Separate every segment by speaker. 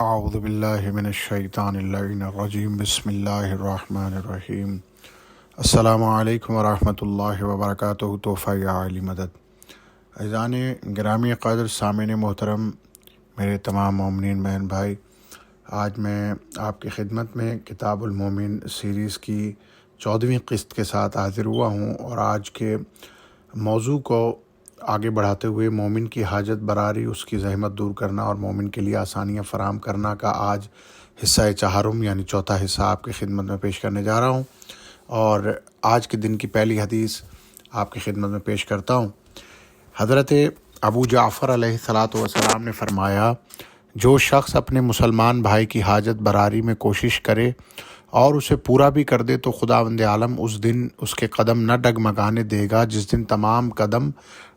Speaker 1: اعوذ باللہ من الشیطان اللعین الرجیم بسم اللہ الرحمن الرحیم السلام علیکم ورحمۃ اللہ وبرکاتہ تحفہ یا علی مدد۔ عزیزان گرامی قدر سامعین محترم، میرے تمام مومنین بہن بھائی، آج میں آپ کی خدمت میں کتاب المومن سیریز کی 14ویں قسط کے ساتھ حاضر ہوا ہوں، اور آج کے موضوع کو آگے بڑھاتے ہوئے مومن کی حاجت براری، اس کی زحمت دور کرنا اور مومن کے لیے آسانیاں فراہم کرنا کا آج حصہ چہارم یعنی چوتھا حصہ آپ کی خدمت میں پیش کرنے جا رہا ہوں، اور آج کے دن کی پہلی حدیث آپ کی خدمت میں پیش کرتا ہوں۔ حضرت ابو جعفر علیہ الصلاۃ والسلام نے فرمایا، جو شخص اپنے مسلمان بھائی کی حاجت براری میں کوشش کرے اور اسے پورا بھی کر دے تو خداوند عالم اس دن اس کے قدم نہ ڈگمگانے دے گا جس دن تمام قدم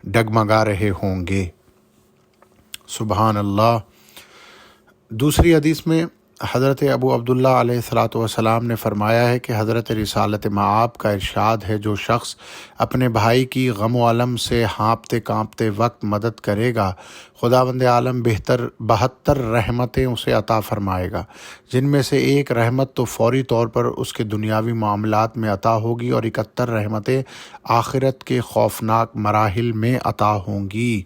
Speaker 1: ڈگمگا رہے ہوں گے۔ سبحان اللہ۔ دوسری حدیث میں حضرت ابو عبداللہ علیہ الصلاۃ والسلام نے فرمایا ہے کہ حضرت رسالت مآب کا ارشاد ہے، جو شخص اپنے بھائی کی غم و الم سے ہانپتے کانپتے وقت مدد کرے گا، خداوند عالم 72 رحمتیں اسے عطا فرمائے گا، جن میں سے ایک رحمت تو فوری طور پر اس کے دنیاوی معاملات میں عطا ہوگی اور 71 رحمتیں آخرت کے خوفناک مراحل میں عطا ہوں گی۔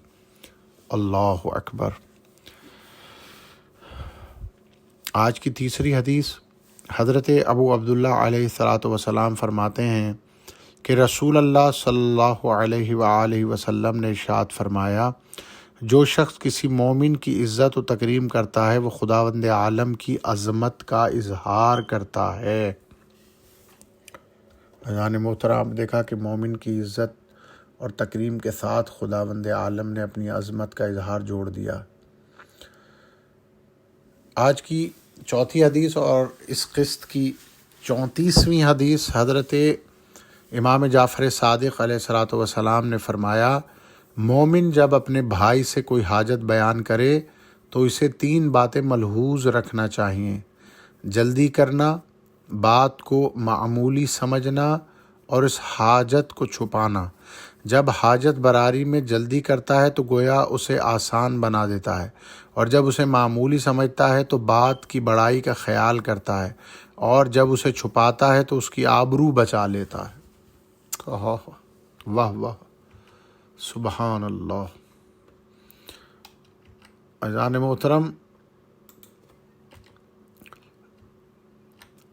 Speaker 1: اللہ اکبر۔ آج کی تیسری حدیث، حضرت ابو عبداللہ علیہ الصلاۃ والسلام فرماتے ہیں کہ رسول اللہ صلی اللہ علیہ وآلہ وسلم نے ارشاد فرمایا، جو شخص کسی مومن کی عزت و تکریم کرتا ہے وہ خداوند عالم کی عظمت کا اظہار کرتا ہے۔ عزیزان محترم، دیکھا کہ مومن کی عزت اور تکریم کے ساتھ خداوند عالم نے اپنی عظمت کا اظہار جوڑ دیا۔ آج کی چوتھی حدیث اور اس قسط کی 34ویں حدیث، حضرت امام جعفر صادق علیہ الصلاۃ والسلام نے فرمایا، مومن جب اپنے بھائی سے کوئی حاجت بیان کرے تو اسے 3 باتیں ملحوظ رکھنا چاہیے: جلدی کرنا، بات کو معمولی سمجھنا، اور اس حاجت کو چھپانا۔ جب حاجت براری میں جلدی کرتا ہے تو گویا اسے آسان بنا دیتا ہے، اور جب اسے معمولی سمجھتا ہے تو بات کی بڑائی کا خیال کرتا ہے، اور جب اسے چھپاتا ہے تو اس کی آبرو بچا لیتا ہے۔ واہ واہ، سبحان اللہ۔ عزیزان محترم،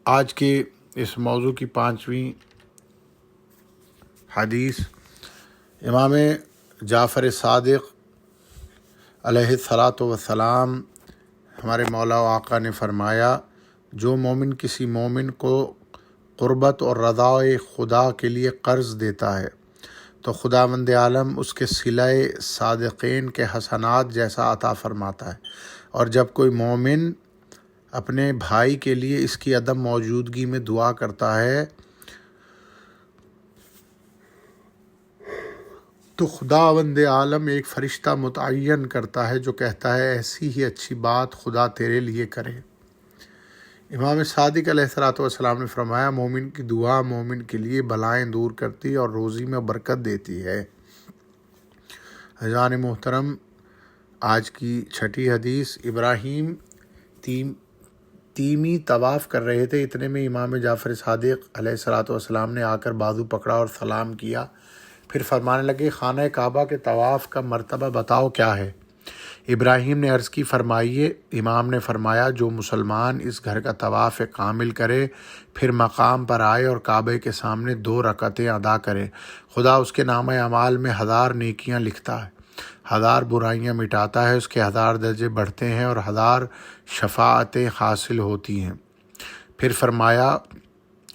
Speaker 1: آج کے اس موضوع کی 5ویں حدیث، امام جعفر صادق علیہ الصلاۃ والسلام ہمارے مولا و آقا نے فرمایا، جو مومن کسی مومن کو قربت اور رضائے خدا کے لیے قرض دیتا ہے تو خداوند عالم اس کے صلہ صادقین کے حسنات جیسا عطا فرماتا ہے، اور جب کوئی مومن اپنے بھائی کے لیے اس کی عدم موجودگی میں دعا کرتا ہے تو خداوند عالم ایک فرشتہ متعین کرتا ہے جو کہتا ہے، ایسی ہی اچھی بات خدا تیرے لیے کرے۔ امام صادق علیہ الصلاۃ والسلام نے فرمایا، مومن کی دعا مومن کے لیے بلائیں دور کرتی اور روزی میں برکت دیتی ہے۔ عزیزان محترم، آج کی چھٹی حدیث، ابراہیم تیمی طواف کر رہے تھے، اتنے میں امام جعفر صادق علیہ الصلاۃ والسلام نے آ کر بازو پکڑا اور سلام کیا، پھر فرمانے لگے، خانہ کعبہ کے طواف کا مرتبہ بتاؤ کیا ہے؟ ابراہیم نے عرض کی، فرمائیے۔ امام نے فرمایا، جو مسلمان اس گھر کا طواف کامل کرے، پھر مقام پر آئے اور کعبے کے سامنے 2 رکعتیں ادا کرے، خدا اس کے نامہ اعمال میں 1000 نیکیاں لکھتا ہے، 1000 برائیاں مٹاتا ہے، اس کے 1000 درجے بڑھتے ہیں اور 1000 شفاعتیں حاصل ہوتی ہیں۔ پھر فرمایا،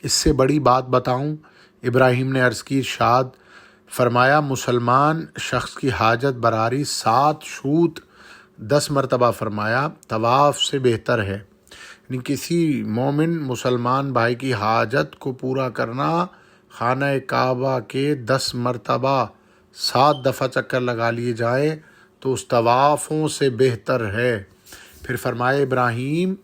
Speaker 1: اس سے بڑی بات بتاؤں؟ ابراہیم نے عرض کی، ارشاد فرمایا، مسلمان شخص کی حاجت براری 7 شوط 10 مرتبہ فرمایا طواف سے بہتر ہے، یعنی کسی مومن مسلمان بھائی کی حاجت کو پورا کرنا خانہ کعبہ کے 10 مرتبہ 7 دفعہ چکر لگا لیے جائیں تو اس طوافوں سے بہتر ہے۔ پھر فرمایا، ابراہیم،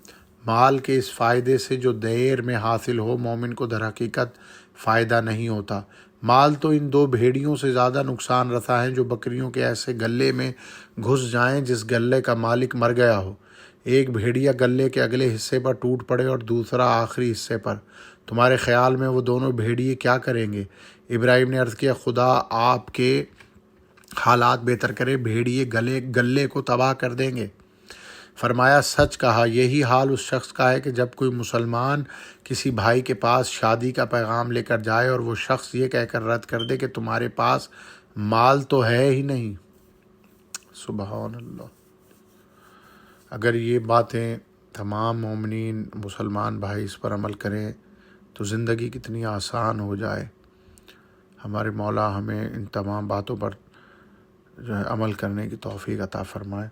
Speaker 1: مال کے اس فائدے سے جو دیر میں حاصل ہو مومن کو در حقیقت فائدہ نہیں ہوتا۔ مال تو ان 2 بھیڑیوں سے زیادہ نقصان رسا ہیں جو بکریوں کے ایسے گلے میں گھس جائیں جس گلے کا مالک مر گیا ہو۔ ایک بھیڑیا گلے کے اگلے حصے پر ٹوٹ پڑے اور دوسرا آخری حصے پر، تمہارے خیال میں وہ دونوں بھیڑیے کیا کریں گے؟ ابراہیم نے عرض کیا خدا آپ کے حالات بہتر کرے، بھیڑیے گلے کو تباہ کر دیں گے۔ فرمایا سچ کہا، یہی حال اس شخص کا ہے کہ جب کوئی مسلمان کسی بھائی کے پاس شادی کا پیغام لے کر جائے اور وہ شخص یہ کہہ کر رد کر دے کہ تمہارے پاس مال تو ہے ہی نہیں۔ سبحان اللہ۔ اگر یہ باتیں تمام مومنین مسلمان بھائی اس پر عمل کریں تو زندگی کتنی آسان ہو جائے۔ ہمارے مولا ہمیں ان تمام باتوں پر جو ہے عمل کرنے کی توفیق عطا فرمائے۔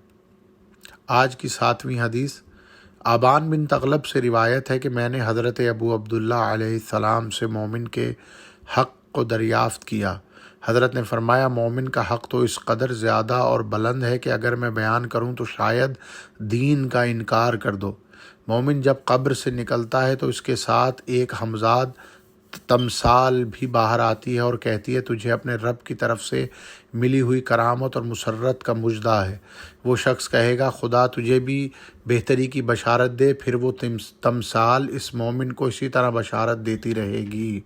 Speaker 1: آج کی 7ویں حدیث آبان بن تغلب سے روایت ہے کہ میں نے حضرت ابو عبداللہ علیہ السلام سے مومن کے حق کو دریافت کیا۔ حضرت نے فرمایا مومن کا حق تو اس قدر زیادہ اور بلند ہے کہ اگر میں بیان کروں تو شاید دین کا انکار کر دو۔ مومن جب قبر سے نکلتا ہے تو اس کے ساتھ ایک ہمزاد تمثال بھی باہر آتی ہے اور کہتی ہے تجھے اپنے رب کی طرف سے ملی ہوئی کرامت اور مسرت کا مژدہ ہے۔ وہ شخص کہے گا خدا تجھے بھی بہتری کی بشارت دے، پھر وہ تمثال اس مومن کو اسی طرح بشارت دیتی رہے گی۔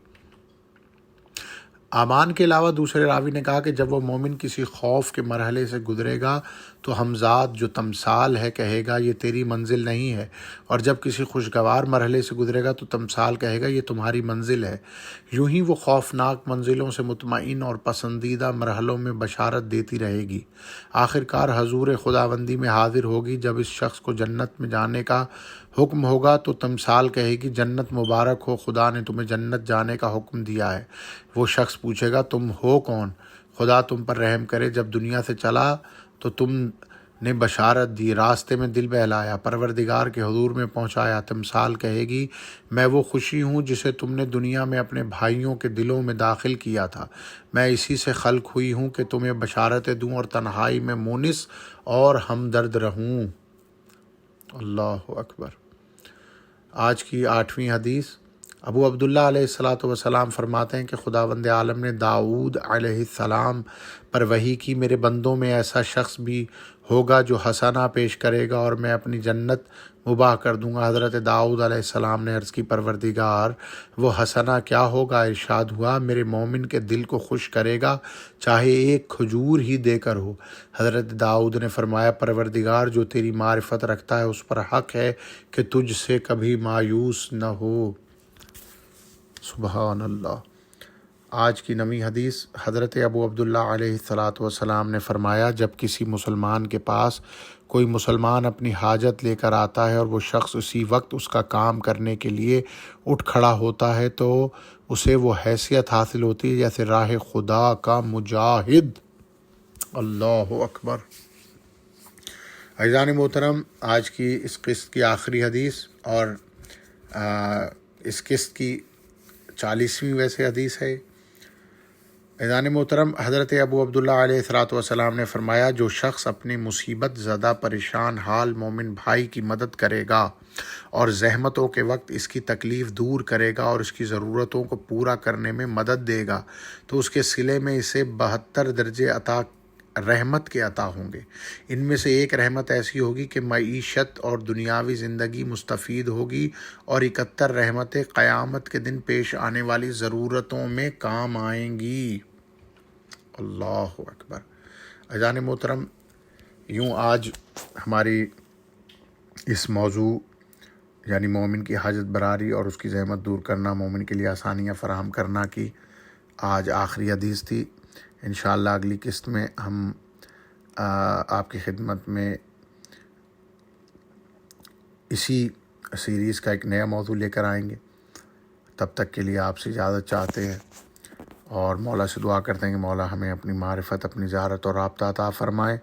Speaker 1: آمان کے علاوہ دوسرے راوی نے کہا کہ جب وہ مومن کسی خوف کے مرحلے سے گزرے گا تو ہمزاد جو تمثال ہے کہے گا یہ تیری منزل نہیں ہے، اور جب کسی خوشگوار مرحلے سے گزرے گا تو تمثال کہے گا یہ تمہاری منزل ہے۔ یوں ہی وہ خوفناک منزلوں سے مطمئن اور پسندیدہ مرحلوں میں بشارت دیتی رہے گی۔ آخر کار حضور خداوندی میں حاضر ہوگی۔ جب اس شخص کو جنت میں جانے کا حکم ہوگا تو تمثال کہے گی جنت مبارک ہو، خدا نے تمہیں جنت جانے کا حکم دیا ہے۔ وہ شخص پوچھے گا تم ہو کون؟ خدا تم پر رحم کرے، جب دنیا سے چلا تو تم نے بشارت دی، راستے میں دل بہلایا، پروردگار کے حضور میں پہنچایا۔ تمثال کہے گی میں وہ خوشی ہوں جسے تم نے دنیا میں اپنے بھائیوں کے دلوں میں داخل کیا تھا، میں اسی سے خلق ہوئی ہوں کہ تمہیں بشارتیں دوں اور تنہائی میں مونس اور ہمدرد رہوں۔ اللہ اکبر۔ آج کی 8ویں حدیث ابو عبداللہ علیہ السلام فرماتے ہیں کہ خداوند عالم نے داؤد علیہ السلام پر وحی کی میرے بندوں میں ایسا شخص بھی ہوگا جو حسنہ پیش کرے گا اور میں اپنی جنت مباح کر دوں گا۔ حضرت داؤد علیہ السلام نے عرض کی پروردگار وہ حسنہ کیا ہوگا؟ ارشاد ہوا میرے مومن کے دل کو خوش کرے گا چاہے ایک کھجور ہی دے کر ہو۔ حضرت داؤد نے فرمایا پروردگار جو تیری معرفت رکھتا ہے اس پر حق ہے کہ تجھ سے کبھی مایوس نہ ہو۔ سبحان اللہ۔ آج کی 9ویں حدیث حضرت ابو عبداللہ علیہ السلام نے فرمایا جب کسی مسلمان کے پاس کوئی مسلمان اپنی حاجت لے کر آتا ہے اور وہ شخص اسی وقت اس کا کام کرنے کے لیے اٹھ کھڑا ہوتا ہے تو اسے وہ حیثیت حاصل ہوتی ہے جیسے راہ خدا کا مجاہد۔ اللہ اکبر۔ عزیزان محترم، آج کی اس قسط کی آخری حدیث اور اس قسط کی 40ویں ویسے حدیث ہے۔ عزیزان محترم، حضرت ابو عبداللہ علیہ السلام نے فرمایا جو شخص اپنے مصیبت زدہ پریشان حال مومن بھائی کی مدد کرے گا اور زحمتوں کے وقت اس کی تکلیف دور کرے گا اور اس کی ضرورتوں کو پورا کرنے میں مدد دے گا تو اس کے صلے میں اسے 72 درجے رحمت کے عطا ہوں گے۔ ان میں سے ایک رحمت ایسی ہوگی کہ معیشت اور دنیاوی زندگی مستفید ہوگی اور 71 رحمتیں قیامت کے دن پیش آنے والی ضرورتوں میں کام آئیں گی۔ اللہ اکبر۔ عزیزان محترم، یوں آج ہماری اس موضوع یعنی مومن کی حاجت براری اور اس کی زحمت دور کرنا، مومن کے لیے آسانیاں فراہم کرنا کی آج آخری حدیث تھی۔ انشاءاللہ اگلی قسط میں ہم آپ کی خدمت میں اسی سیریز کا ایک نیا موضوع لے کر آئیں گے۔ تب تک کے لیے آپ سے اجازت چاہتے ہیں اور مولا سے دعا کرتے ہیں کہ مولا ہمیں اپنی معرفت، اپنی زیارت اور رابطہ عطا فرمائے،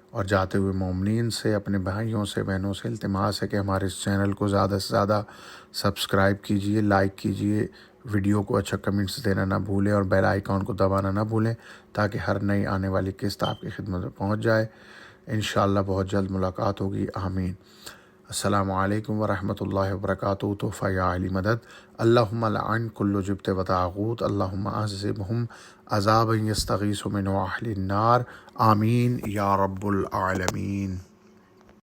Speaker 1: اور جاتے ہوئے مومنین سے، اپنے بھائیوں سے، بہنوں سے التماس ہے کہ ہمارے اس چینل کو زیادہ سے زیادہ سبسکرائب کیجئے، لائک کیجئے، ویڈیو کو اچھا کمنٹس دینا نہ بھولیں اور بیل آئیکن کو دبانا نہ بھولیں تاکہ ہر نئی آنے والی قسط آپ کی خدمت میں پہنچ جائے۔ انشاءاللہ بہت جلد ملاقات ہوگی۔ آمین۔ السلام علیکم ورحمۃ اللہ وبرکاتہ۔ تحفہ یا علی مدد۔ اللہم لعن کل جبت و طاغوت، اللہم عذبہم عذابا یستغیث من اہل النار، آمین یا رب العالمین۔